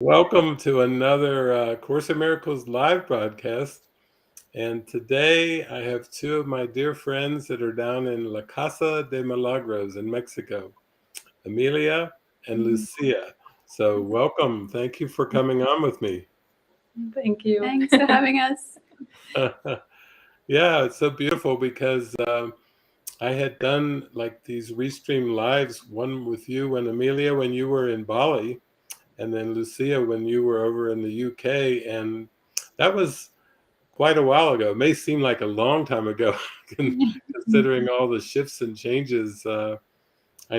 Welcome to another Course in Miracles live broadcast. And today I have two of my dear friends that are down in La Casa de Milagros in Mexico, Amelia and Lucia. So welcome. Thank you for coming on with me. Thank you. Thanks for having us. Yeah, it's so beautiful because I had done like these Restream lives, one with you and Amelia when you were in Bali, and then Lucia when you were over in the UK. And that was quite a while ago. It may seem like a long time ago, considering all the shifts and changes. I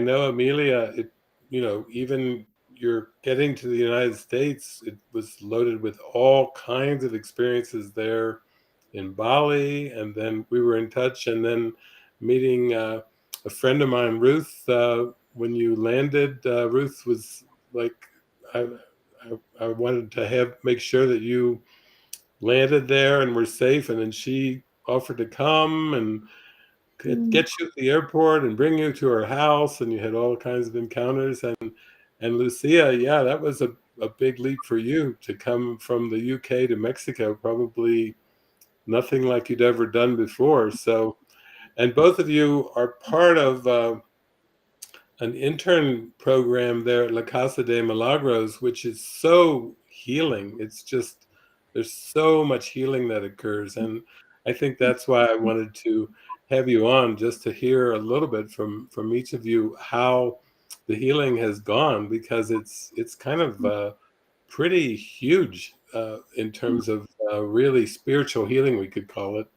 know, Amelia, even you're getting to the United States, it was loaded with all kinds of experiences there in Bali. And then we were in touch, and then meeting a friend of mine, Ruth, when you landed. Ruth was like, I wanted to make sure that you landed there and were safe, and then she offered to come and get you at the airport and bring you to her house, and you had all kinds of encounters. And Lucia, yeah, that was a big leap for you to come from the UK to Mexico, probably nothing like you'd ever done before. So, and both of you are part of an intern program there at La Casa de Milagros, which is so healing. It's just, there's so much healing that occurs. And I think that's why I wanted to have you on, just to hear a little bit from each of you how the healing has gone, because it's kind of pretty huge in terms of really spiritual healing, we could call it.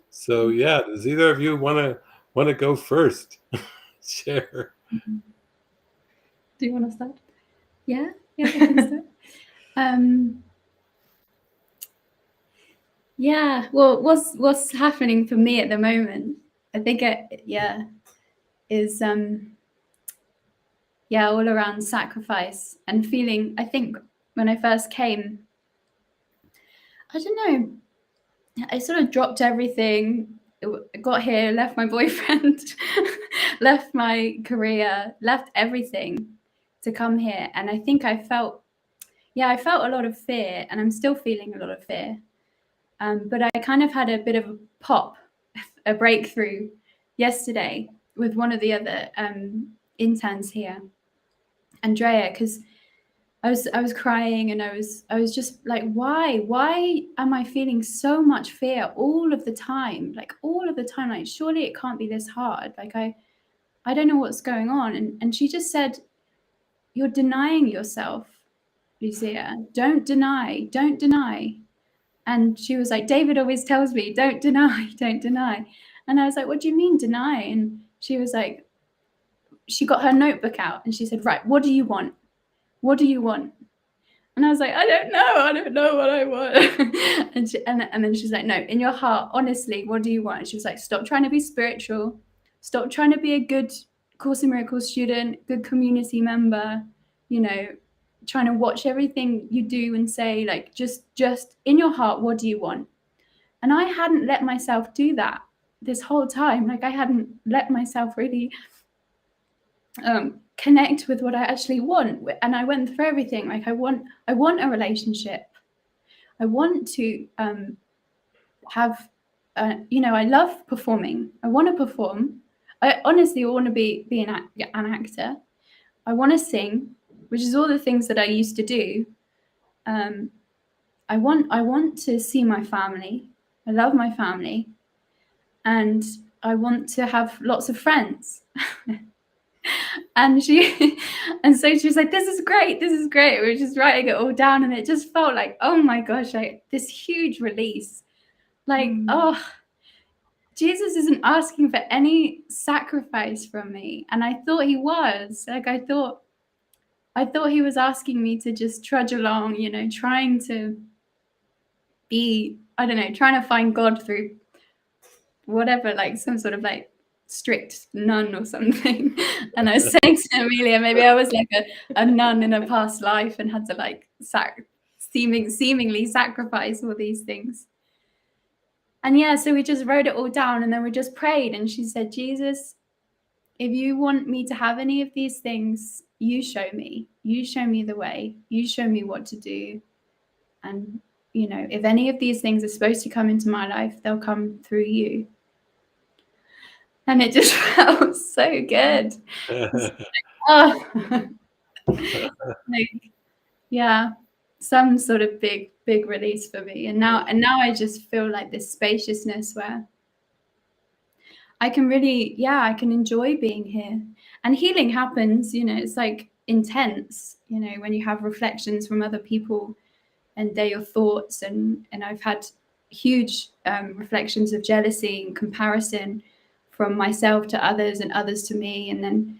So yeah, does either of you want to go first? Share. Do you want to start? Yeah, I think so. Yeah, well, what's happening for me at the moment, I think is all around sacrifice and feeling. I think when I first came, I don't know, I sort of dropped everything. I got here, left my boyfriend, left my career, left everything to come here. And I think I felt a lot of fear, and I'm still feeling a lot of fear. But I kind of had a bit of a pop, a breakthrough yesterday with one of the other interns here, Andrea, because I was crying, and I was just like, why am I feeling so much fear all of the time? Like surely it can't be this hard. Like I don't know what's going on. And she just said, you're denying yourself, Lucia. Don't deny. And she was like, David always tells me, don't deny. And I was like, what do you mean deny? And she was like, she got her notebook out and she said, right, what do you want? And I was like, I don't know what I want. and then she's like, no, in your heart, honestly, what do you want? And she was like, stop trying to be spiritual. Stop trying to be a good Course in Miracles student, good community member, trying to watch everything you do and say, like, just in your heart, what do you want? And I hadn't let myself do that this whole time. Like, I hadn't let myself really connect with what I actually want. And I went through everything. Like, I want a relationship. I want to have, I love performing. I want to perform. I honestly want to be an actor. I want to sing, which is all the things that I used to do. I want to see my family. I love my family. And I want to have lots of friends. And so she was like, this is great. We were just writing it all down, and it just felt like, oh my gosh, like this huge release. Like, oh, Jesus isn't asking for any sacrifice from me. And I thought he was. Like, I thought he was asking me to just trudge along, trying to be, I don't know, trying to find God through whatever, like some sort of like strict nun or something. And I was saying to Amelia, maybe I was like a nun in a past life and had to like seemingly sacrifice all these things. And yeah, so we just wrote it all down, and then we just prayed, and she said, Jesus, if you want me to have any of these things, you show me the way, you show me what to do. And, you know, if any of these things are supposed to come into my life, they'll come through you. And it just felt so good. Oh, like, yeah, some sort of big release for me. And now I just feel like this spaciousness where I can really, I can enjoy being here. And healing happens, you know, it's like intense, you know, when you have reflections from other people and they're your thoughts. And I've had huge reflections of jealousy and comparison from myself to others and others to me. And then,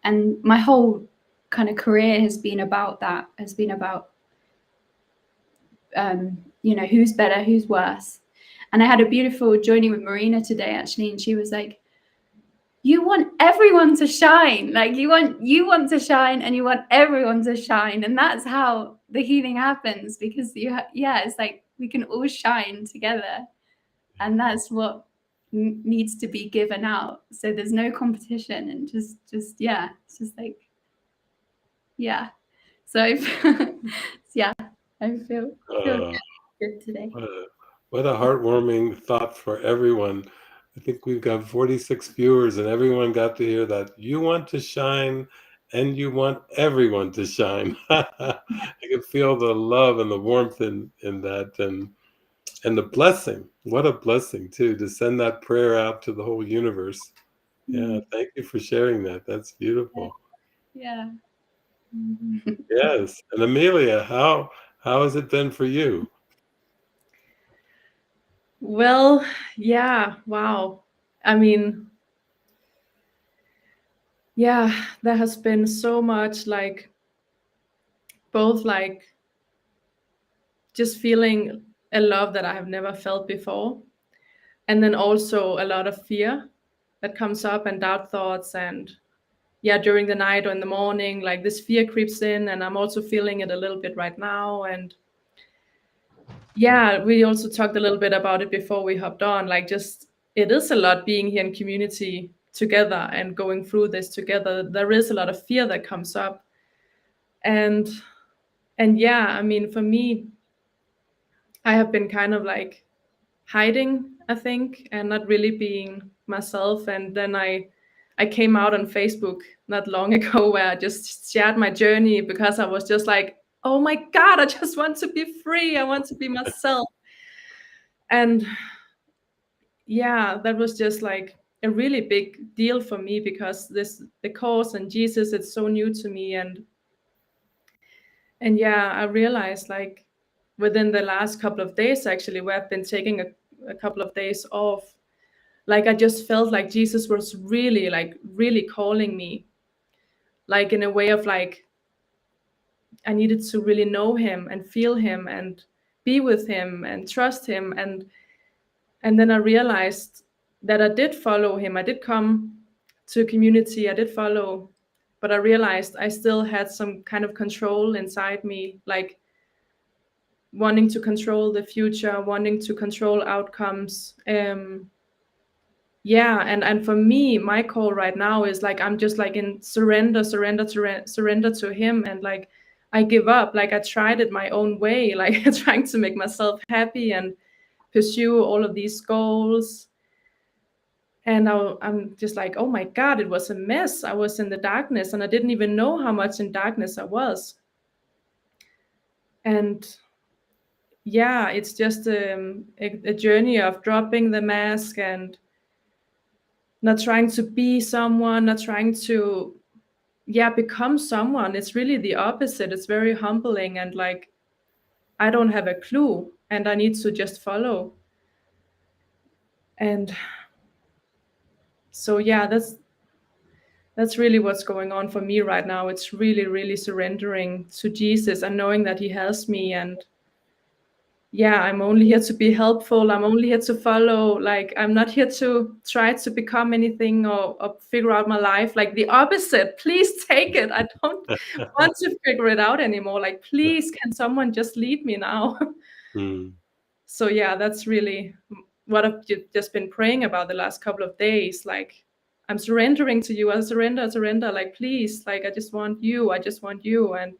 and my whole kind of career has been about that, has been about, you know, who's better, who's worse. And I had a beautiful joining with Marina today, actually, and she was like, you want everyone to shine. Like you want to shine, and you want everyone to shine. And that's how the healing happens, because it's like we can all shine together. And that's what needs to be given out. So there's no competition, and just it's just like, So I feel good today. What a heartwarming thought for everyone. I think we've got 46 viewers, and everyone got to hear that. You want to shine, and you want everyone to shine. I can feel the love and the warmth in that, and the blessing. What a blessing, too, to send that prayer out to the whole universe. Yeah, thank you for sharing that. That's beautiful. Yeah. Yes. And Amelia, how has it been for you? Well, yeah, wow. I mean, yeah, there has been so much, like, both like just feeling a love that I have never felt before, and then also a lot of fear that comes up, and doubt thoughts, and during the night or in the morning, like this fear creeps in, and I'm also feeling it a little bit right now. And we also talked a little bit about it before we hopped on, like, just it is a lot being here in community together and going through this together. There is a lot of fear that comes up, and I mean, for me, I have been kind of like hiding, I think, and not really being myself. And then I came out on Facebook not long ago, where I just shared my journey, because I was just like, oh my God, I just want to be free. I want to be myself. And that was just like a really big deal for me, because the course and Jesus, it's so new to me. And I realized, like, within the last couple of days, actually, where I've been taking a couple of days off, like, I just felt like Jesus was really calling me, like, in a way of like, I needed to really know him and feel him and be with him and trust him. And then I realized that I did follow him. I did come to a community, I did follow, but I realized I still had some kind of control inside me, like wanting to control the future, wanting to control outcomes. And for me, my call right now is like, I'm just like in surrender to him. And like, I give up. Like, I tried it my own way, like trying to make myself happy and pursue all of these goals. And I'm just like, oh my God, it was a mess. I was in the darkness, and I didn't even know how much in darkness I was. And it's just a journey of dropping the mask and not trying to be someone, not trying to become someone. It's really the opposite. It's very humbling, and like, I don't have a clue, and I need to just follow. And so that's really what's going on for me right now. It's really surrendering to Jesus and knowing that he has me. And I'm only here to be helpful. I'm only here to follow. Like, I'm not here to try to become anything or figure out my life. Like, the opposite. Please take it. I don't want to figure it out anymore. Like, please, can someone just lead me now? So that's really what I've just been praying about the last couple of days. Like, I'm surrendering to you. I surrender, like, please, like, I just want you. And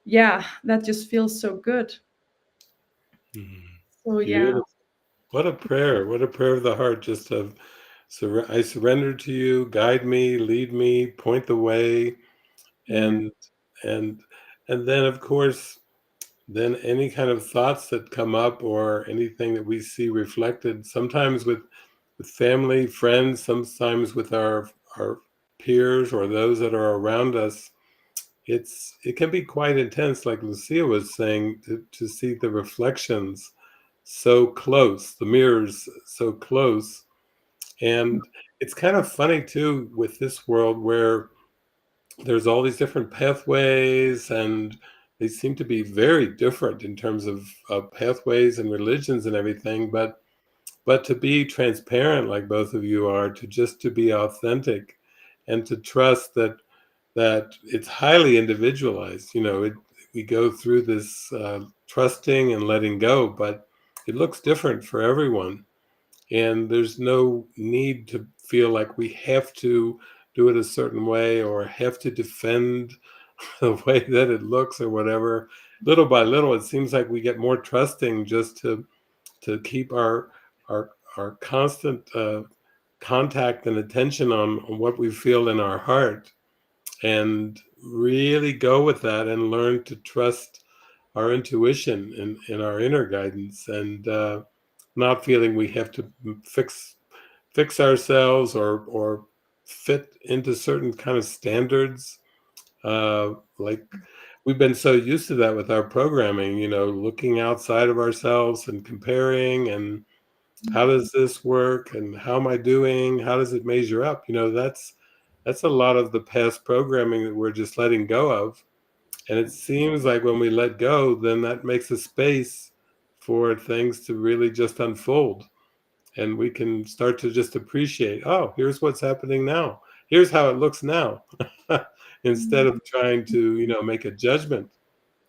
yeah, that just feels so good. So yeah. Beautiful. What a prayer. What a prayer of the heart. Just of, I surrender to you, guide me, lead me, point the way. And, and, and then of course, then any kind of thoughts that come up or anything that we see reflected, sometimes with family, friends, sometimes with our peers or those that are around us, it can be quite intense, like Lucia was saying, to see the reflections so close, the mirrors so close. And it's kind of funny too with this world where there's all these different pathways, and they seem to be very different in terms of pathways and religions and everything, but to be transparent like both of you are, to be authentic and to trust that it's highly individualized. We go through this trusting and letting go, but it looks different for everyone. And there's no need to feel like we have to do it a certain way or have to defend the way that it looks or whatever. Little by little, it seems like we get more trusting just to keep our constant contact and attention on what we feel in our heart, and really go with that and learn to trust our intuition and our inner guidance, and not feeling we have to fix ourselves or fit into certain kind of standards. Like we've been so used to that with our programming, looking outside of ourselves and comparing, and how does this work and how am I doing? How does it measure up? That's a lot of the past programming that we're just letting go of. And it seems like when we let go, then that makes a space for things to really just unfold. And we can start to just appreciate, oh, here's what's happening now. Here's how it looks now. Instead of trying to, make a judgment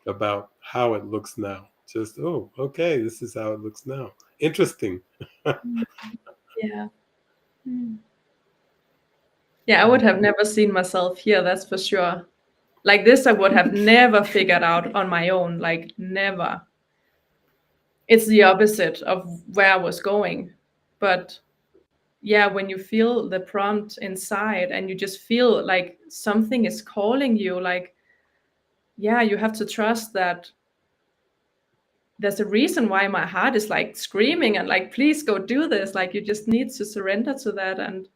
about how it looks now. Just, oh, okay, this is how it looks now. Interesting. Yeah. Yeah, I would have never seen myself here, that's for sure. Like this, I would have never figured out on my own, like never. It's the opposite of where I was going. But yeah, when you feel the prompt inside and you just feel like something is calling you, like, yeah, you have to trust that there's a reason why my heart is like screaming and like, please go do this. Like you just need to surrender to that and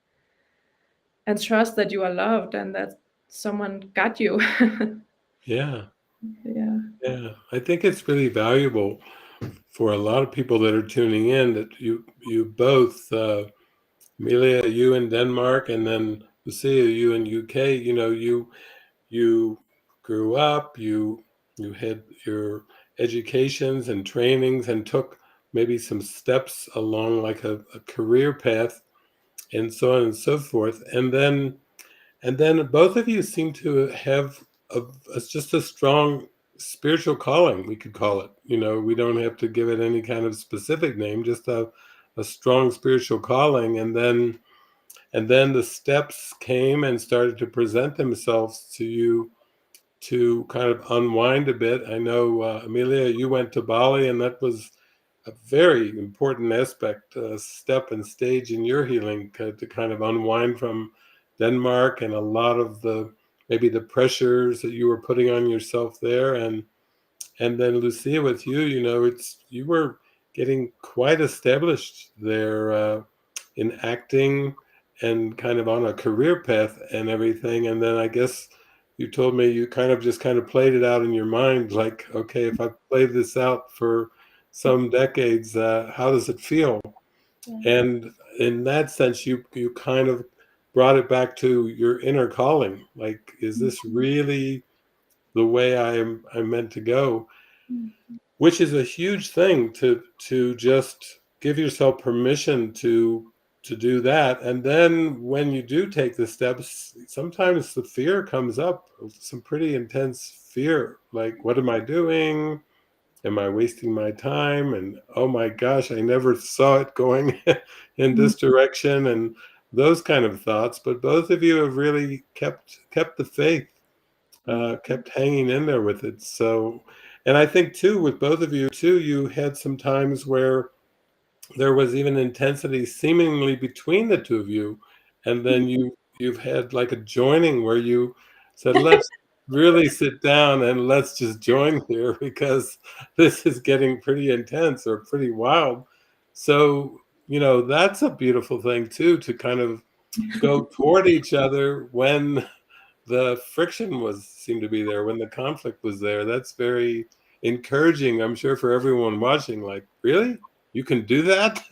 trust that you are loved and that someone got you. Yeah. Yeah. Yeah. I think it's really valuable for a lot of people that are tuning in that you both, Amelia, you in Denmark, and then Lucia, you in UK, you grew up, you had your educations and trainings and took maybe some steps along like a career path and so on and so forth. And then both of you seem to have just a strong spiritual calling, we could call it. We don't have to give it any kind of specific name, just a strong spiritual calling. And then the steps came and started to present themselves to you to kind of unwind a bit. I know, Amelia, you went to Bali, and that was a very important aspect, step and stage in your healing, to kind of unwind from Denmark and a lot of maybe the pressures that you were putting on yourself there. And then Lucia, with you, you were getting quite established there, in acting and kind of on a career path and everything. And then I guess you told me you kind of played it out in your mind, like, okay, if I play this out for some decades, how does it feel? Yeah. And in that sense, you kind of brought it back to your inner calling. Like, is this really the way I'm meant to go? Which is a huge thing, to just give yourself permission to do that. And then when you do take the steps, sometimes the fear comes up, some pretty intense fear, like, what am I doing? Am I wasting my time? And oh my gosh, I never saw it going in this direction. And those kind of thoughts, but both of you have really kept the faith, kept hanging in there with it. So, and I think too, with both of you too, you had some times where there was even intensity seemingly between the two of you, and then you've had like a joining where you said, let's really sit down and let's just join here, because this is getting pretty intense or pretty wild. So, that's a beautiful thing too, to kind of go toward each other when the friction seemed to be there, when the conflict was there. That's very encouraging, I'm sure, for everyone watching. Like, really? You can do that?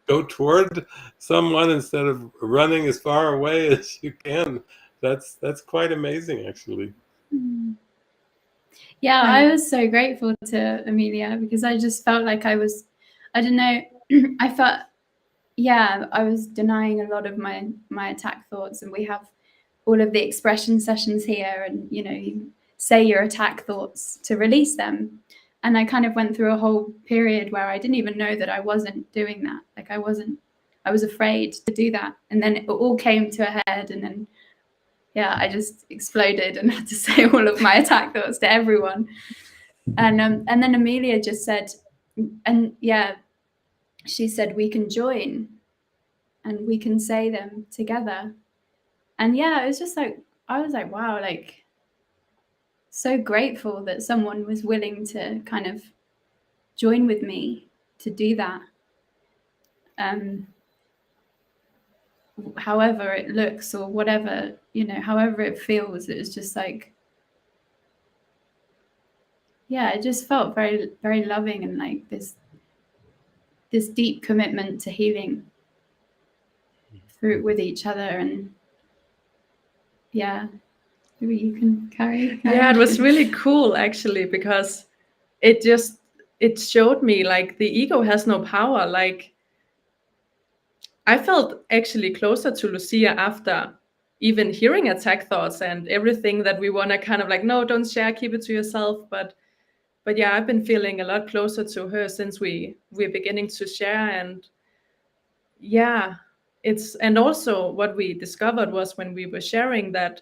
Go toward someone instead of running as far away as you can. That's quite amazing, actually. Yeah, I was so grateful to Amelia, because I just felt like I don't know, I felt, I was denying a lot of my attack thoughts, and we have all of the expression sessions here, and you say your attack thoughts to release them. And I kind of went through a whole period where I didn't even know that I wasn't doing that. Like I was afraid to do that. And then it all came to a head, and then I just exploded and had to say all of my attack thoughts to everyone. And then Amelia just said, she said, we can join and we can say them together. And it was just like, I was like, wow, like so grateful that someone was willing to kind of join with me to do that. However it looks, or whatever, however it feels, it was just like, it just felt very, very loving, and like this deep commitment to healing through with each other. And maybe you can carry. Yeah, it was really cool, actually, because it showed me like the ego has no power. Like I felt actually closer to Lucia after even hearing attack thoughts and everything that we want to kind of like, no, don't share, keep it to yourself. But I've been feeling a lot closer to her since we're beginning to share. And and also what we discovered was, when we were sharing, that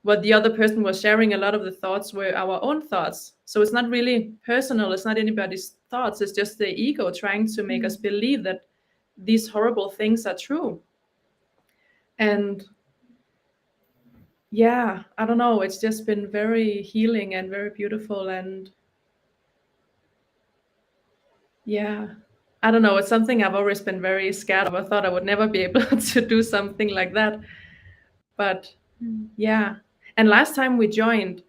what the other person was sharing, a lot of the thoughts were our own thoughts. So it's not really personal. It's not anybody's thoughts. It's just the ego trying to make us believe that these horrible things are true. And I don't know. It's just been very healing and very beautiful. And I don't know. It's something I've always been very scared of. I thought I would never be able to do something like that. But and last time we joined,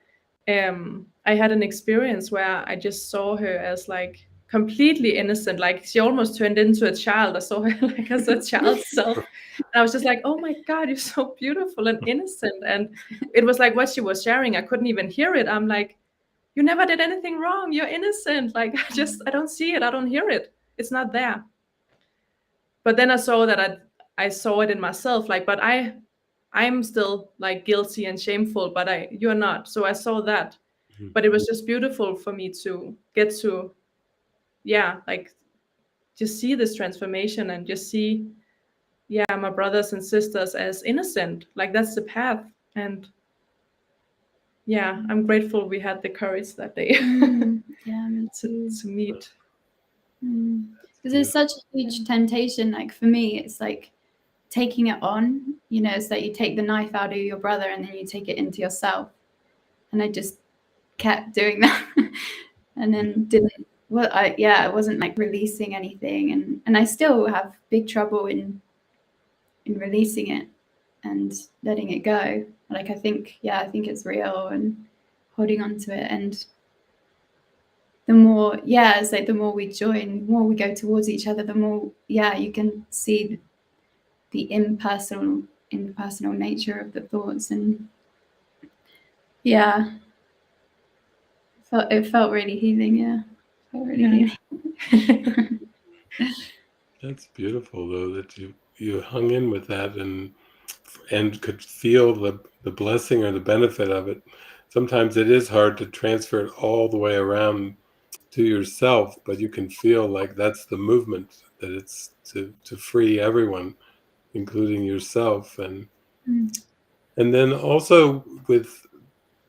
I had an experience where I just saw her as like completely innocent. Like she almost turned into a child. I saw her like as a child's self. And I was just like, oh my God, you're so beautiful and innocent. And it was like what she was sharing, I couldn't even hear it. I'm like, you never did anything wrong. You're innocent. Like I don't see it. I don't hear it. It's not there. But then I saw that I saw it in myself. Like, but I'm still like guilty and shameful, but you're not. So I saw that. But it was just beautiful for me to get to, like just see this transformation and just see, my brothers and sisters as innocent. Like that's the path. And I'm grateful we had the courage that day Me too. to meet. Because it's such a huge temptation. Like for me, it's like taking it on, it's that you take the knife out of your brother and then you take it into yourself. And I just kept doing that and then I wasn't like releasing anything, and I still have big trouble in releasing it and letting it go. Like I think it's real, and holding on to it. And the more it's like the more we join, the more we go towards each other, the more you can see the impersonal nature of the thoughts. And it felt really healing. Healing. That's beautiful, though, that you hung in with that and could feel the blessing or the benefit of it. Sometimes it is hard to transfer it all the way around to yourself, but you can feel like that's the movement, that it's to free everyone. including yourself. And then also with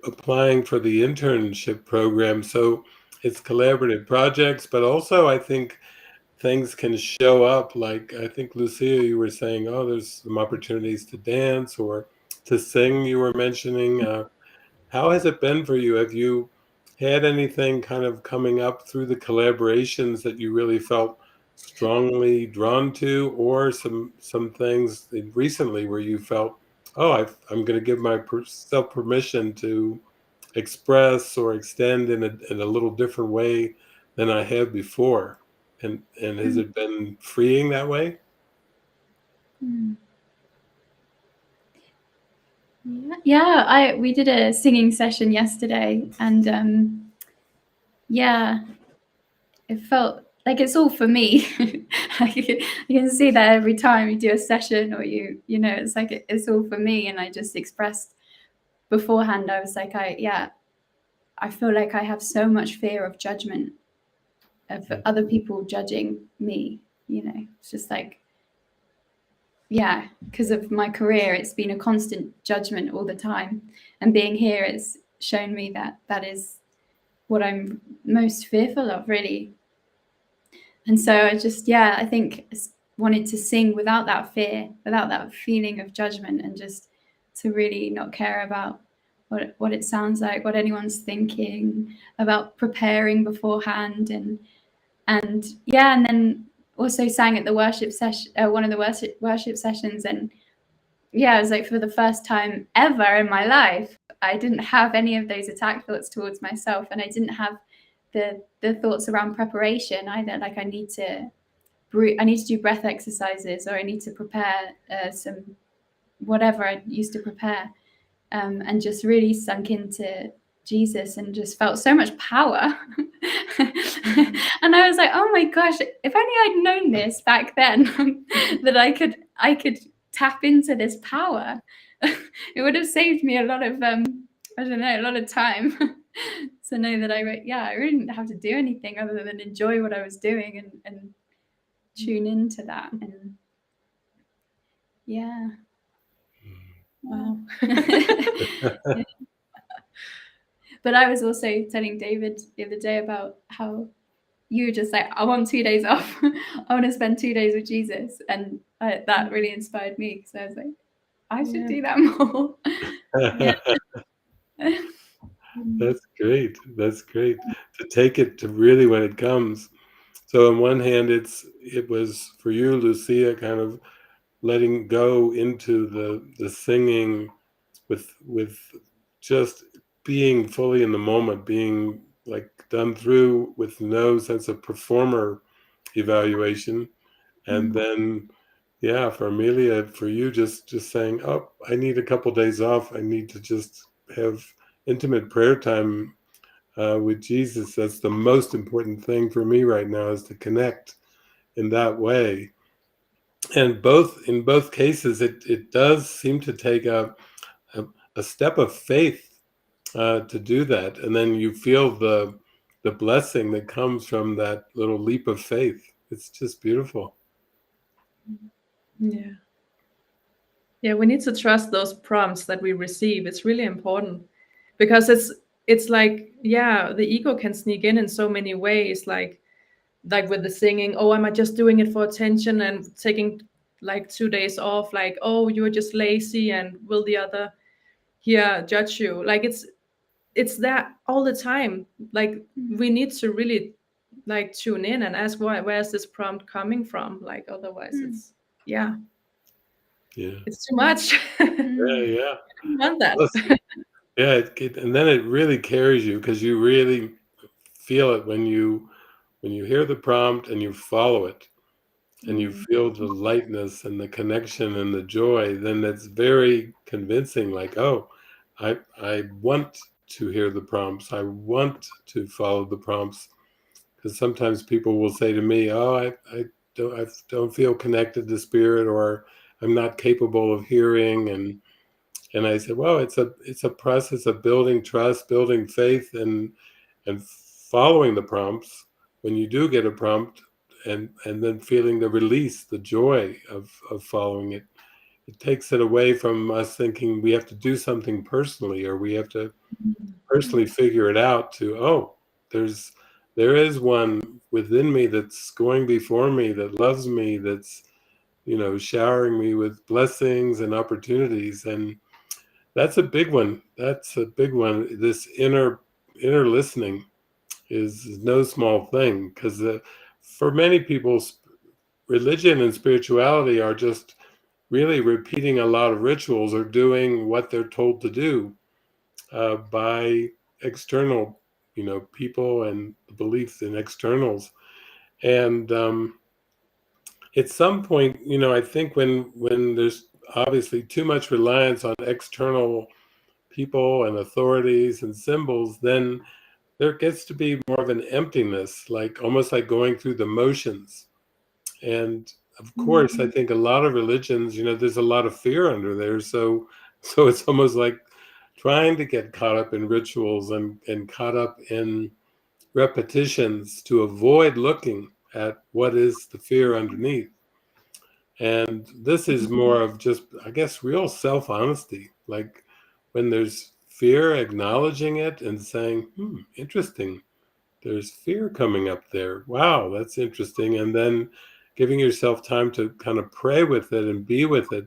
applying for the internship program, so it's collaborative projects, but also I think things can show up, like I think Lucia, you were saying, oh, there's some opportunities to dance or to sing, you were mentioning. How has it been for you? Have you had anything kind of coming up through the collaborations that you really felt strongly drawn to, or some things recently where you felt, oh, I'm going to give myself permission to express or extend in a little different way than I have before? And has it been freeing that way? Yeah, we did a singing session yesterday, and yeah, it felt like it's all for me. You can see that every time you do a session, or you know, it's like it's all for me. And I just expressed beforehand, I was like, I feel like I have so much fear of judgment, of other people judging me. You know, it's just like, yeah, because of my career, it's been a constant judgment all the time. And being here has shown me that that is what I'm most fearful of, really. And so I just, I think wanted to sing without that fear, without that feeling of judgment, and just to really not care about what it sounds like, what anyone's thinking, about preparing beforehand, and then also sang at the worship session, one of the worship sessions, and it was like for the first time ever in my life, I didn't have any of those attack thoughts towards myself, and I didn't have the thoughts around preparation either. Like I need to do breath exercises, or I need to prepare some whatever I used to prepare, and just really sunk into Jesus and just felt so much power. And I was like, oh my gosh, if only I'd known this back then, that I could tap into this power. It would have saved me a lot of a lot of time. To know that I really didn't have to do anything other than enjoy what I was doing and tune into that. And wow. But I was also telling David the other day about how you were just like, I want 2 days off. I want to spend 2 days with Jesus. And that really inspired me, because I was like, I should do that more. That's great. That's great. To take it to really when it comes. So on one hand, it was for you, Lucia, kind of letting go into the singing with just being fully in the moment, being like done through with no sense of performer evaluation. And then, for Amelia, for you, just saying, oh, I need a couple days off. I need to just have intimate prayer time with Jesus. That's the most important thing for me right now, is to connect in that way. And in both cases, it does seem to take a step of faith to do that, and then you feel the blessing that comes from that little leap of faith. It's just beautiful. Yeah, we need to trust those prompts that we receive. It's really important, because it's like, the ego can sneak in so many ways, like with the singing. Oh, am I just doing it for attention and taking like 2 days off? Like, oh, you're just lazy, and will the other here judge you? Like it's that all the time. Like we need to really like tune in and ask, where's this prompt coming from? Like otherwise it's it's too much. Yeah. I want that. And then it really carries you, because you really feel it when you hear the prompt and you follow it, and you feel the lightness and the connection and the joy. Then that's very convincing. Like, oh, I want to hear the prompts. I want to follow the prompts. Because sometimes people will say to me, oh, I don't feel connected to spirit, or I'm not capable of hearing. And I said, well, it's a process of building trust, building faith, and following the prompts. When you do get a prompt and then feeling the release, the joy of following it. It takes it away from us thinking we have to do something personally, or we have to personally figure it out, to, oh, there is one within me that's going before me, that loves me, that's, showering me with blessings and opportunities. And that's a big one. That's a big one. This inner listening is no small thing, because for many people, religion and spirituality are just really repeating a lot of rituals, or doing what they're told to do by external, people, and the beliefs in externals. And at some point, I think when there's obviously too much reliance on external people and authorities and symbols, then there gets to be more of an emptiness, like almost like going through the motions. And of course, I think a lot of religions, there's a lot of fear under there. So it's almost like trying to get caught up in rituals and caught up in repetitions to avoid looking at what is the fear underneath. And this is more of just, I guess, real self-honesty. Like when there's fear, acknowledging it and saying, interesting, there's fear coming up there. Wow, that's interesting. And then giving yourself time to kind of pray with it and be with it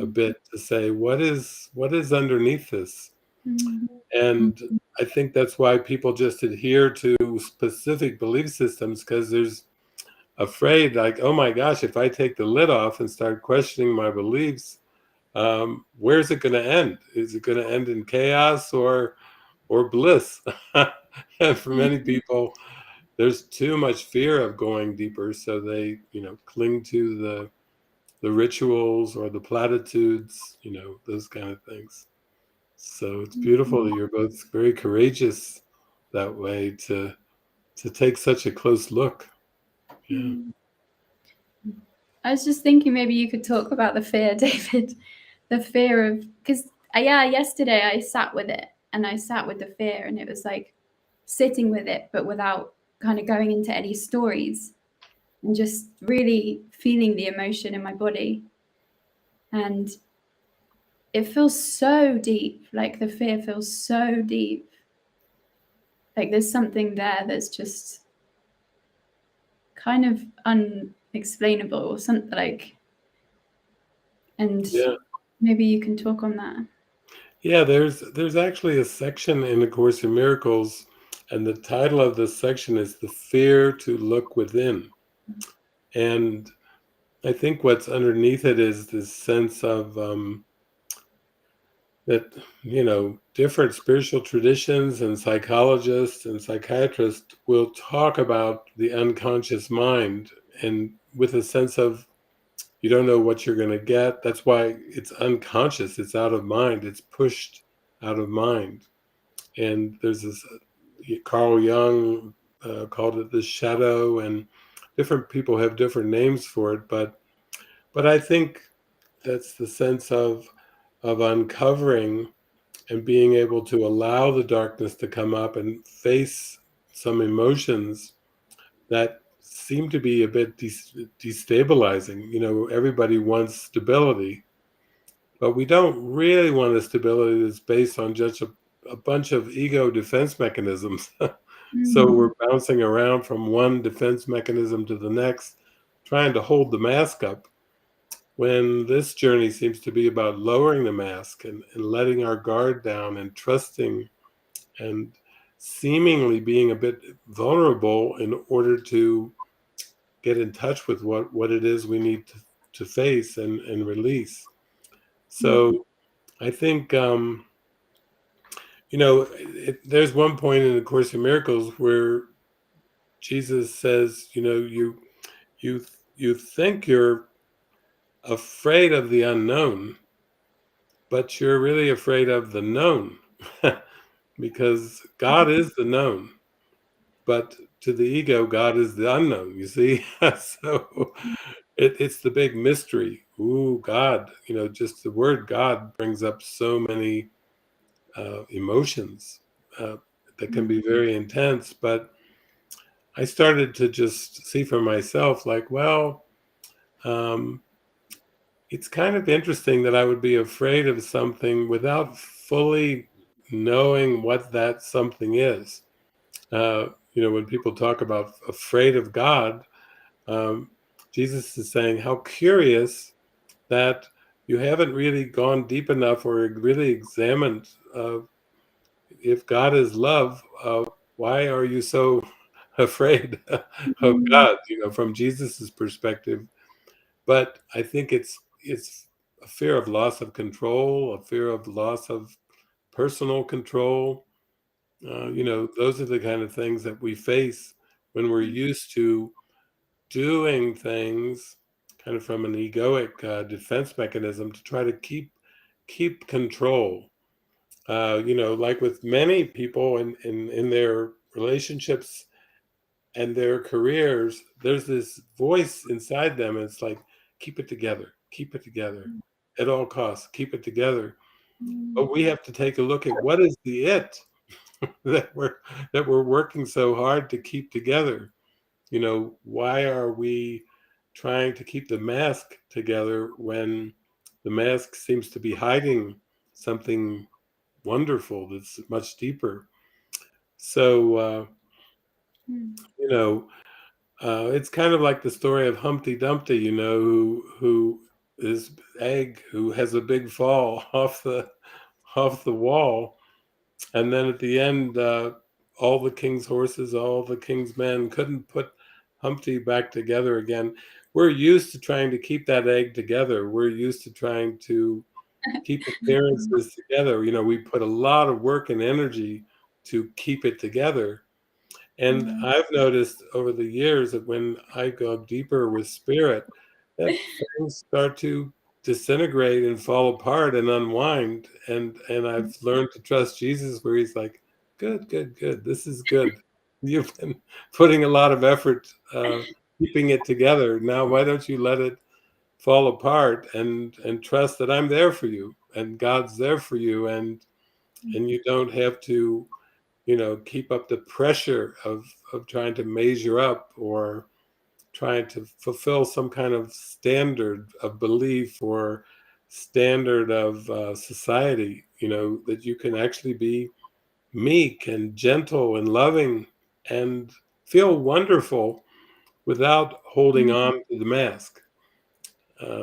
a bit, to say, what is underneath this? And I think that's why people just adhere to specific belief systems, because there's afraid, like, oh my gosh, if I take the lid off and start questioning my beliefs, where's it going to end? Is it going to end in chaos or bliss? And for many people, there's too much fear of going deeper, so they, cling to the rituals or the platitudes, those kind of things. So it's beautiful that you're both very courageous that way, to take such a close look. Yeah. I was just thinking maybe you could talk about the fear, David. The fear of, because yesterday I sat with it, and I sat with the fear, and it was like sitting with it, but without kind of going into any stories, and just really feeling the emotion in my body. And it feels so deep, like the fear feels so deep. Like there's something there that's just kind of unexplainable, or something like, and maybe you can talk on that. Yeah, there's actually a section in A Course in Miracles, and the title of this section is The Fear to Look Within. And I think what's underneath it is this sense of that, different spiritual traditions and psychologists and psychiatrists will talk about the unconscious mind, and with a sense of, you don't know what you're going to get. That's why it's unconscious. It's out of mind. It's pushed out of mind. And there's this, Carl Jung called it the shadow, and different people have different names for it. But I think that's the sense of uncovering and being able to allow the darkness to come up and face some emotions that seem to be a bit destabilizing. Everybody wants stability, but we don't really want a stability that's based on just a bunch of ego defense mechanisms. So we're bouncing around from one defense mechanism to the next, trying to hold the mask up, when this journey seems to be about lowering the mask and letting our guard down and trusting and seemingly being a bit vulnerable in order to get in touch with what it is we need to face and release. So I think, there's one point in the Course in Miracles where Jesus says, you think you're afraid of the unknown, but you're really afraid of the known, because God is the known, but to the ego, God is the unknown, you see? So it's the big mystery. Ooh, God, just the word God brings up so many emotions that can be very intense. But I started to just see for myself, like, well, um, it's kind of interesting that I would be afraid of something without fully knowing what that something is. When people talk about afraid of God, um, Jesus is saying, how curious that you haven't really gone deep enough or really examined if God is love, why are you so afraid of Mm. God, from Jesus's perspective? But I think it's a fear of loss of control, a fear of loss of personal control. Those are the kind of things that we face when we're used to doing things kind of from an egoic defense mechanism to try to keep control. Like with many people in their relationships and their careers, there's this voice inside them. It's like, keep it together at all costs, keep it together. But we have to take a look at what is the it that we're working so hard to keep together. Why are we trying to keep the mask together when the mask seems to be hiding something wonderful that's much deeper? So, you know, it's kind of like the story of Humpty Dumpty, who is egg who has a big fall off the wall, and then at the end, all the king's horses, all the king's men couldn't put Humpty back together again. We're used to trying to keep that egg together. We're used to trying to keep appearances together. We put a lot of work and energy to keep it together. And I've noticed over the years that when I go deeper with spirit, that things start to disintegrate and fall apart and unwind. And I've learned to trust Jesus, where he's like, good, good, good. This is good. You've been putting a lot of effort keeping it together. Now, why don't you let it fall apart and trust that I'm there for you and God's there for you, and you don't have to keep up the pressure of trying to measure up or trying to fulfill some kind of standard of belief or standard of society, that you can actually be meek and gentle and loving and feel wonderful without holding on to the mask.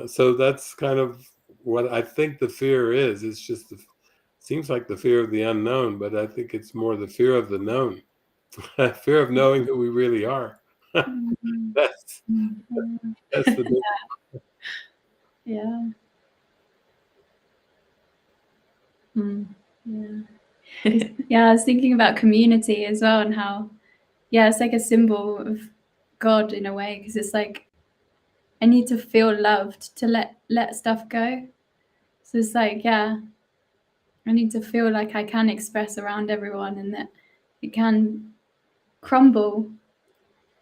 So that's kind of what I think the fear is. It's just seems like the fear of the unknown, but I think it's more the fear of the known. Fear of knowing who we really are. that's that's the big. Yeah. Mm. Yeah. Yeah, I was thinking about community as well, and how, yeah, it's like a symbol of God in a way, because it's like I need to feel loved to let stuff go. So it's like, yeah, I need to feel like I can express around everyone, and that it can crumble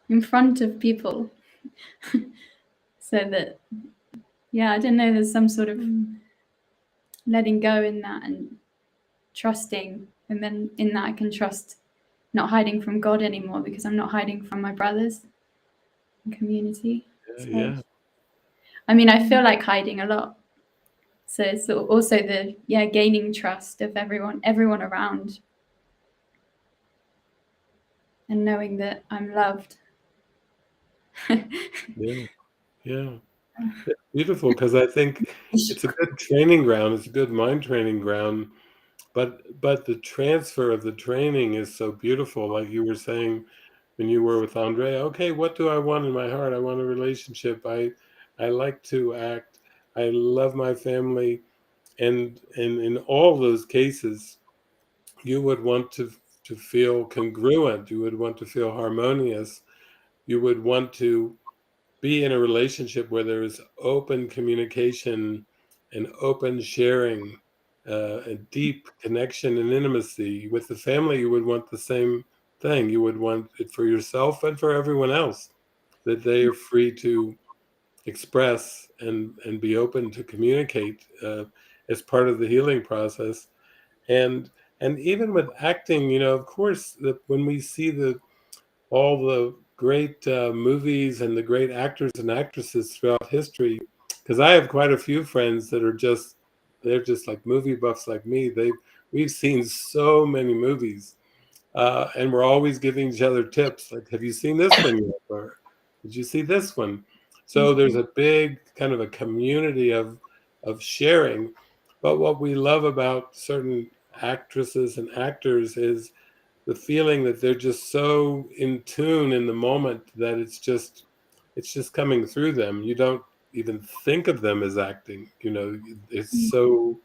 in front of people. So that, yeah, I don't know, there's some sort of letting go in that and trusting, and then in that I can trust not hiding from God anymore, because I'm not hiding from my brothers and community. So, Yeah, I mean, I feel like hiding a lot. So it's also the, yeah, gaining trust of everyone around, and knowing that I'm loved. yeah, yeah. It's beautiful, because I think it's a good training ground. It's a good mind training ground. But the transfer of the training is so beautiful. Like you were saying when you were with Andre, okay, what do I want in my heart? I want a relationship. I like to act. I love my family. And in all those cases, you would want to feel congruent. You would want to feel harmonious. You would want to be in a relationship where there is open communication and open sharing, a deep connection and intimacy. With the family, you would want the same thing. You would want it for yourself and for everyone else, that they are free to express and be open to communicate as part of the healing process. And even with acting, of course, that when we see all the great movies and the great actors and actresses throughout history, because I have quite a few friends that are they're just like movie buffs like me. We've seen so many movies, and we're always giving each other tips. Like, have you seen this one yet? Or did you see this one? So there's a big kind of a community of sharing. But what we love about certain actresses and actors is the feeling that they're just so in tune in the moment that it's just coming through them. You don't even think of them as acting. It's so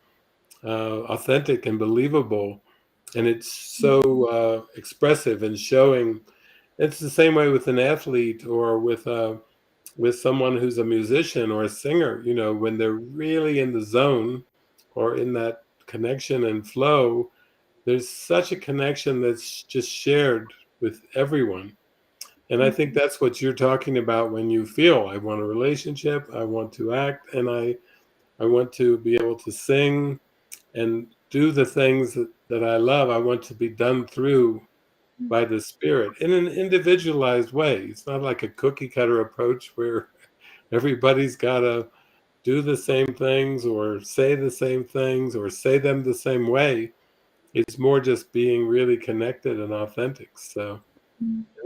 authentic and believable, and it's so expressive and showing. It's the same way with an athlete or with someone who's a musician or a singer. When they're really in the zone or in that connection and flow, there's such a connection that's just shared with everyone. And I think that's what you're talking about when you feel, I want a relationship, I want to act, and I want to be able to sing and do the things that I love. I want to be done through by the Spirit in an individualized way. It's not like a cookie cutter approach where everybody's got to do the same things or say the same things or say them the same way. It's more just being really connected and authentic. So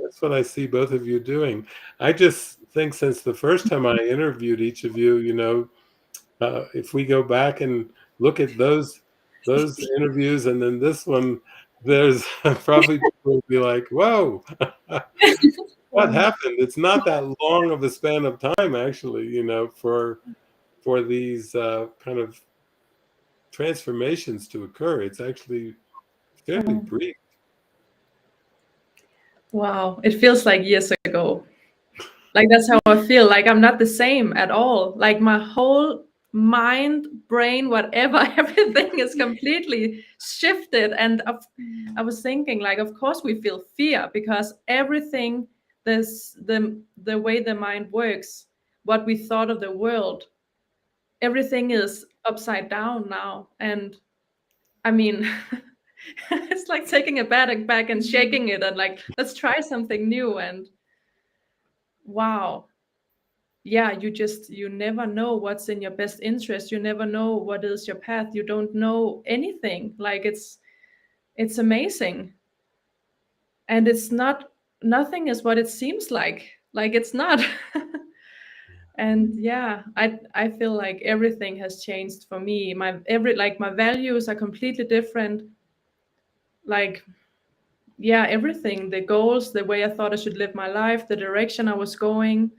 that's what I see both of you doing. I just think since the first time I interviewed each of you, if we go back and look at those interviews and then this one, there's probably people will be like, "Whoa, what happened?" It's not that long of a span of time, actually, for these kind of transformations to occur. It's actually fairly brief. Wow, it feels like years ago. Like that's how I feel. Like I'm not the same at all. Like my whole mind, brain, whatever, everything is completely shifted. And I was thinking, like, of course we feel fear because everything, this the way the mind works, what we thought of the world, everything is upside down now. And I mean, it's like taking a bag and shaking it and like, let's try something new. And wow, yeah, you never know what's in your best interest. You never know what is your path. You don't know anything. Like it's amazing. And it's not, nothing is what it seems like. Like it's not. And yeah, I feel like everything has changed for me. My values are completely different. Like yeah, everything, the goals, the way I thought I should live my life, the direction I was going.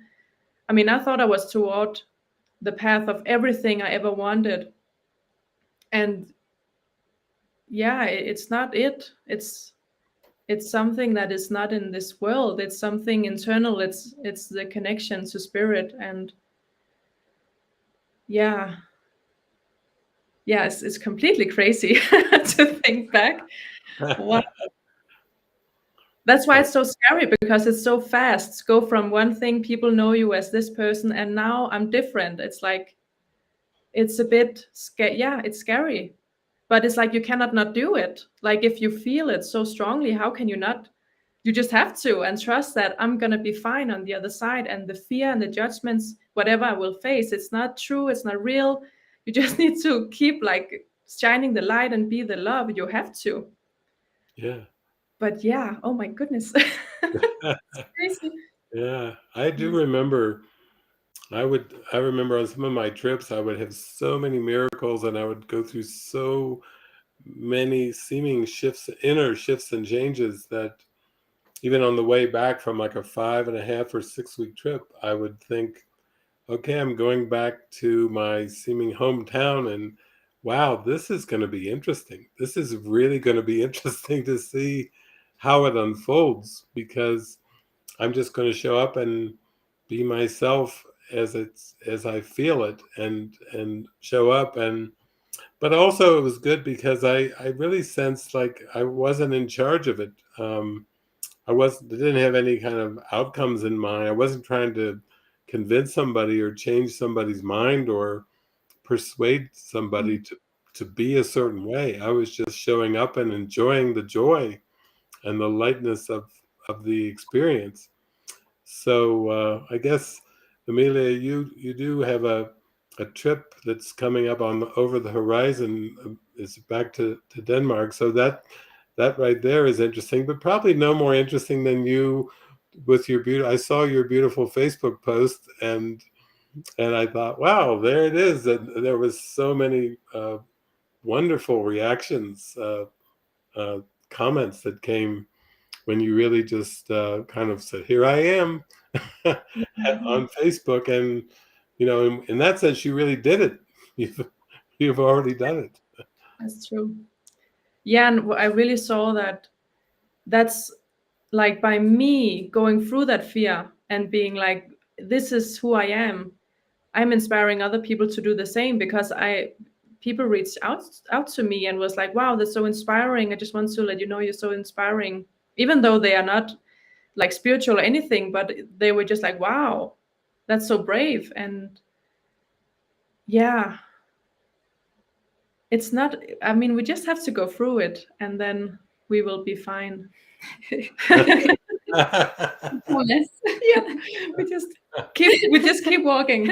I mean, I thought I was toward the path of everything I ever wanted. And yeah, it's not it. It's something that is not in this world. It's something internal. It's the connection to spirit. And yeah, yeah, it's completely crazy to think back. What? That's why it's so scary, because it's so fast. Go from one thing, people know you as this person, and now I'm different. It's like it's a bit scary. Yeah, it's scary, but it's like you cannot not do it. Like if you feel it so strongly, how can you not? You just have to and trust that I'm gonna be fine on the other side. And the fear and the judgments, whatever I will face, it's not true, it's not real. You just need to keep like shining the light and be the love. You have to. Yeah. But yeah, oh my goodness. It's crazy. Yeah, I do remember. I remember on some of my trips, I would have so many miracles, and I would go through so many seeming inner shifts and changes that even on the way back from like a 5.5 or 6 week trip, I would think, okay, I'm going back to my seeming hometown, and wow, this is going to be interesting. This is really going to be interesting to see how it unfolds, because I'm just going to show up and be myself as I feel it, and show up. But also it was good because I really sensed like I wasn't in charge of it. Didn't have any kind of outcomes in mind. I wasn't trying to convince somebody or change somebody's mind or persuade somebody to be a certain way. I was just showing up and enjoying the joy and the lightness of the experience. So I guess, Amelia, you do have a trip that's coming up on over the horizon. It's back to Denmark. So that right there is interesting, but probably no more interesting than you with your I saw your beautiful Facebook post, and I thought, wow, there it is. And there was so many wonderful reactions, comments that came when you really just kind of said, "Here I am," on Facebook, and in that sense, you really did it. You've already done it. That's true. Yeah, and I really saw that. That's like by me going through that fear and being like, "This is who I am." I'm inspiring other people to do the same, because people reached out to me and was like, "Wow, that's so inspiring. I just want to let you know you're so inspiring," even though they are not like spiritual or anything, but they were just like, "Wow, that's so brave." And yeah, it's not, I mean, we just have to go through it and then we will be fine. Promise. Yeah, we just keep walking.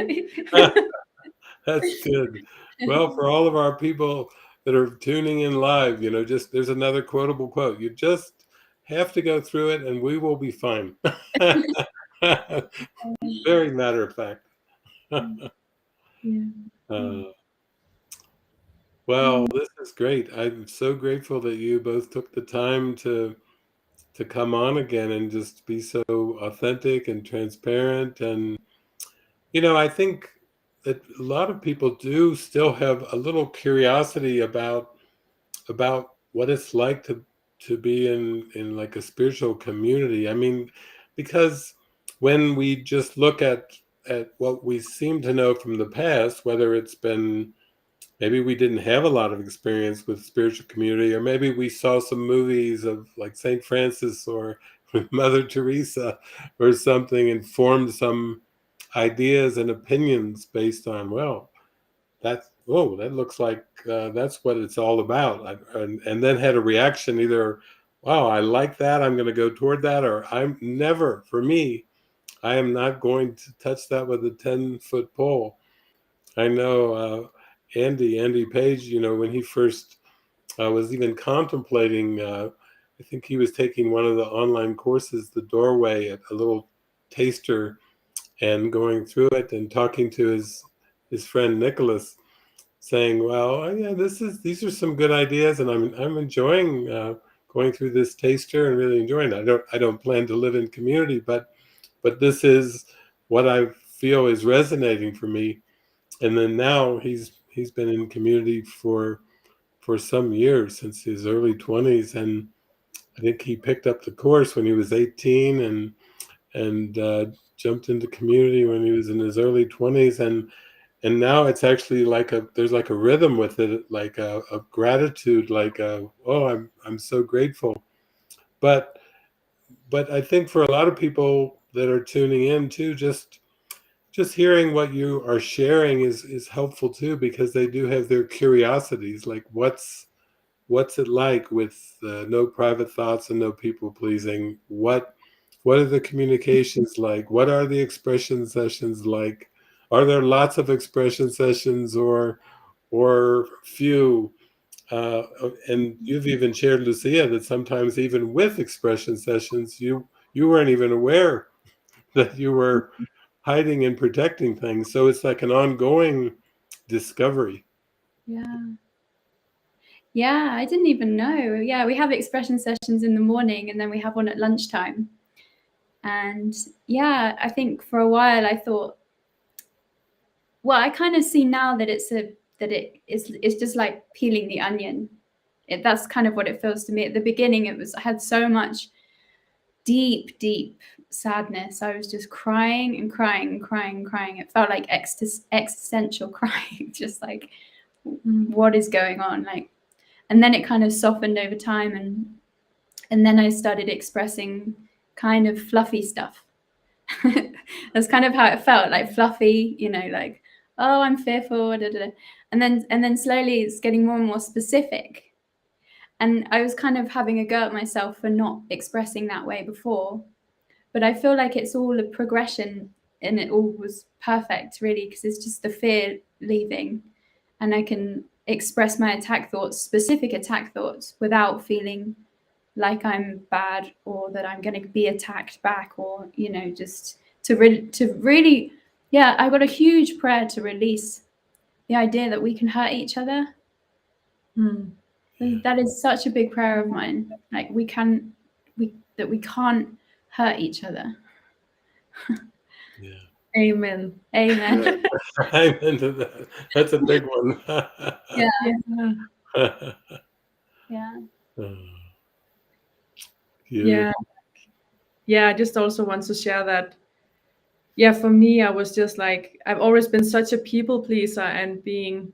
That's good. Well, for all of our people that are tuning in live, just there's another quotable quote. You just have to go through it and we will be fine. Very matter of fact. Yeah. Well, this is great. I'm so grateful that you both took the time to come on again and just be so authentic and transparent. And I think that a lot of people do still have a little curiosity about what it's like to be in like a spiritual community. I mean, because when we just look at what we seem to know from the past, whether it's been, maybe we didn't have a lot of experience with spiritual community, or maybe we saw some movies of like St. Francis or Mother Teresa or something, and formed some ideas and opinions based on, well, that looks like that's what it's all about, and then had a reaction, either, wow, I like that, I'm going to go toward that, or I'm never, for me, I am not going to touch that with a 10-foot pole. I know Andy Page, when he first was even contemplating, I think he was taking one of the online courses, The Doorway, a little taster, and going through it and talking to his friend Nicholas, saying, well, yeah, these are some good ideas, and I'm enjoying going through this taster and really enjoying it. I don't plan to live in community, but this is what I feel is resonating for me. And then now he's been in community for some years, since his early 20s, and I think he picked up the course when he was 18, and jumped into community when he was in his early 20s, and now it's actually like there's like a rhythm with it, like a gratitude, like oh, I'm so grateful. But I think for a lot of people that are tuning in too, just hearing what you are sharing is helpful too, because they do have their curiosities, like what's it like with no private thoughts and no people pleasing? What are the communications like? What are the expression sessions like? Are there lots of expression sessions, or few? And you've even shared, Lucia, that sometimes even with expression sessions, you weren't even aware that you were hiding and protecting things. So it's like an ongoing discovery. Yeah, I didn't even know. Yeah, we have expression sessions in the morning, and then we have one at lunchtime. And yeah, I think for a while I thought, well, I kind of see now that it's just like peeling the onion. That's kind of what it feels to me. At the beginning, I had so much deep sadness. I was just crying and crying and crying and crying. It felt like existential crying, just like, what is going on? Like, and then it kind of softened over time, and then I started expressing kind of fluffy stuff. That's kind of how it felt, like fluffy, like, oh, I'm fearful, da, da, da. And then slowly it's getting more and more specific. And I was kind of having a go at myself for not expressing that way before. But I feel like it's all a progression, and it all was perfect, really, because it's just the fear leaving, and I can express my attack thoughts, specific attack thoughts, without feeling like I'm bad or that I'm going to be attacked back, or just to really, yeah. I got a huge prayer to release the idea that we can hurt each other. That is such a big prayer of mine. Like we can't hurt each other. Yeah. Amen. Amen. Amen to that. That's a big one. Yeah. Yeah. Yeah. Yeah. I just also want to share that. Yeah, for me, I was just like, I've always been such a people pleaser and being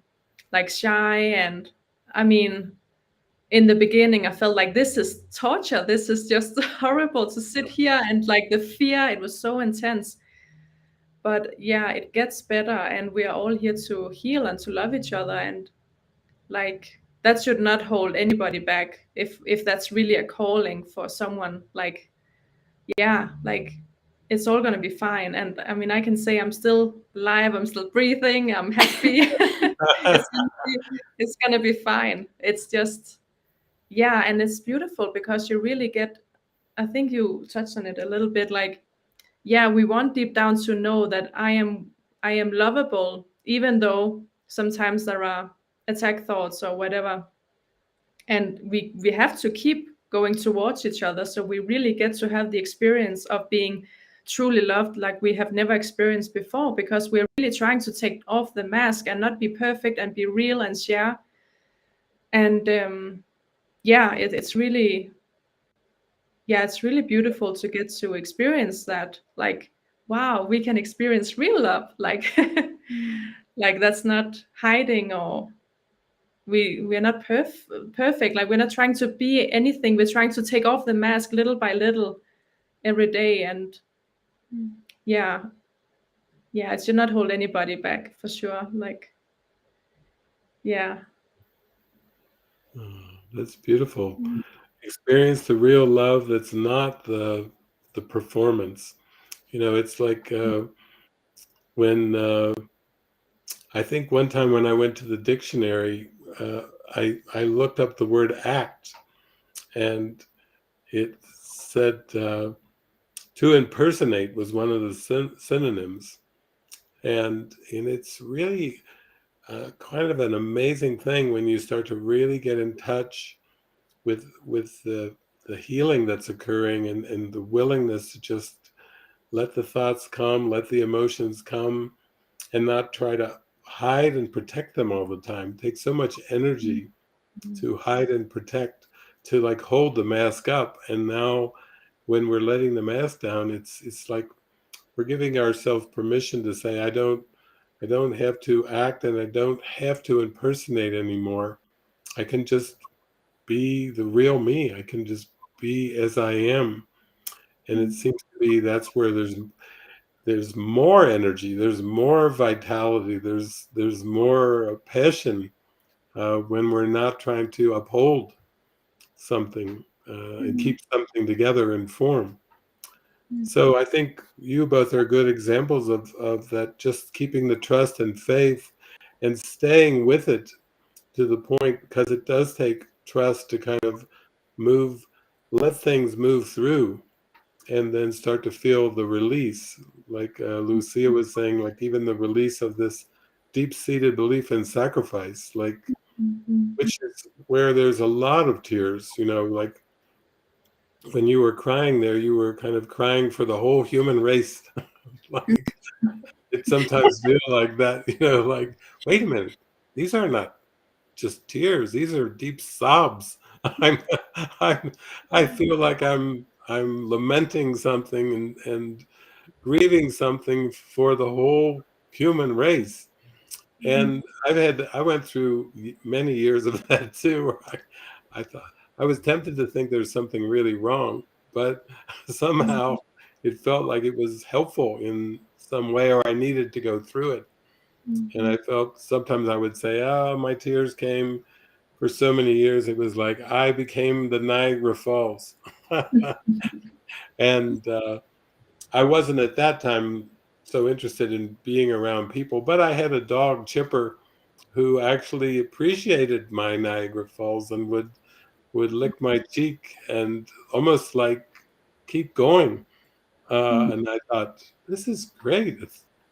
like shy. And I mean, in the beginning, I felt like this is torture. This is just horrible to sit here, and like the fear, it was so intense. But yeah, it gets better, and we are all here to heal and to love each other. And like that should not hold anybody back if that's really a calling for someone. Like, yeah, like it's all gonna be fine. And I mean, I can say I'm still alive, I'm still breathing, I'm happy. It's gonna be fine. It's just, yeah, and it's beautiful because you really get, I think you touched on it a little bit, like, yeah, we want deep down to know that I am lovable, even though sometimes there are attack thoughts or whatever. And we have to keep going towards each other, so we really get to have the experience of being truly loved like we have never experienced before, because we're really trying to take off the mask and not be perfect and be real and share. And yeah, it's really, yeah, it's really beautiful to get to experience that. Like, wow, we can experience real love. Like, like that's not hiding, or we're not perfect. Like we're not trying to be anything. We're trying to take off the mask little by little every day. And yeah, it should not hold anybody back, for sure. Like, yeah. That's beautiful. Experience the real love that's not the performance. It's like when I think one time when I went to the dictionary, I looked up the word act, and it said to impersonate was one of the synonyms. And it's really kind of an amazing thing when you start to really get in touch with the healing that's occurring, and the willingness to just let the thoughts come, let the emotions come, and not try to hide and protect them all the time. It takes so much energy to hide and protect, to like hold the mask up. And now when we're letting the mask down, it's like we're giving ourselves permission to say, I don't have to act, and I don't have to impersonate anymore. I can just be the real me. I can just be as I am. And it seems to be that's where there's more energy, there's more vitality, there's more passion when we're not trying to uphold something and keep something together in form. So I think you both are good examples of that, just keeping the trust and faith and staying with it to the point, because it does take trust to kind of let things move through, and then start to feel the release. Like Lucia was saying, like even the release of this deep-seated belief in sacrifice, like which is where there's a lot of tears, like when you were crying there, you were kind of crying for the whole human race. Like it sometimes feel like that, like, wait a minute, these are not just tears, these are deep sobs. I'm, I feel like I'm lamenting something and grieving something for the whole human race. And I went through many years of that too, where I thought, I was tempted to think there's something really wrong, but somehow it felt like it was helpful in some way, or I needed to go through it. And I felt sometimes I would say, oh, my tears came for so many years. It was like I became the Niagara Falls. And I wasn't at that time so interested in being around people, but I had a dog, Chipper, who actually appreciated my Niagara Falls and would lick my cheek and almost like keep going. And I thought, this is great.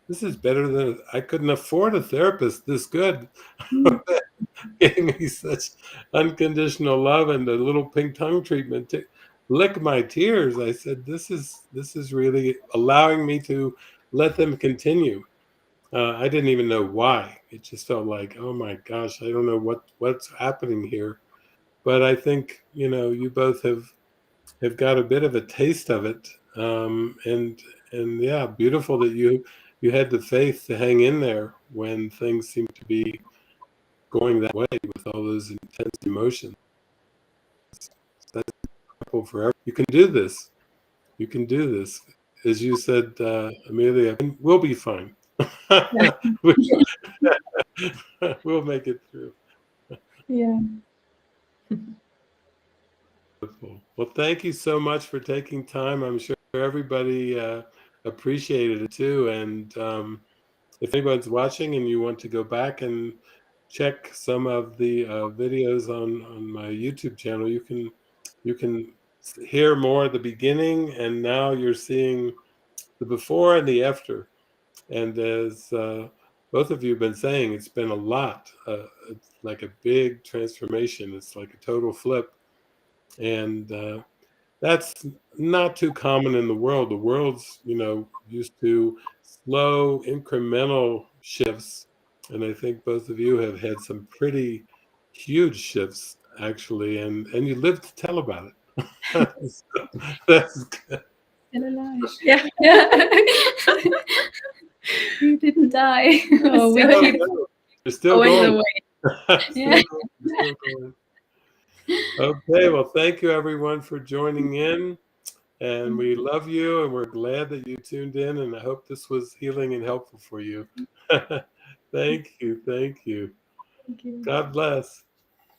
This is better than I couldn't afford a therapist this good. Giving me such unconditional love and a little pink tongue treatment to lick my tears. I said, this is really allowing me to let them continue. I didn't even know why. It just felt like, oh my gosh, I don't know what's happening here. But I think, you both have got a bit of a taste of it. And yeah, beautiful that you had the faith to hang in there when things seem to be going that way with all those intense emotions. That's powerful forever. You can do this. You can do this. As you said, Amelia, we'll be fine. We'll make it through. Yeah. Well, thank you so much for taking time. I'm sure everybody appreciated it too. And if anyone's watching and you want to go back and check some of the videos on my YouTube channel, you can hear more at the beginning, and now you're seeing the before and the after. And as both of you have been saying, it's been a lot. It's like a big transformation. It's like a total flip. And that's not too common in the world. The world's, used to slow, incremental shifts. And I think both of you have had some pretty huge shifts, actually. And you live to tell about it. That's good. Still alive. Yeah. You didn't die. Oh, we Still keep You're still going the going. way. Yeah. Still going. Okay, well, thank you everyone for joining in, and we love you, and we're glad that you tuned in, and I hope this was healing and helpful for you. Thank you. Thank you. God bless.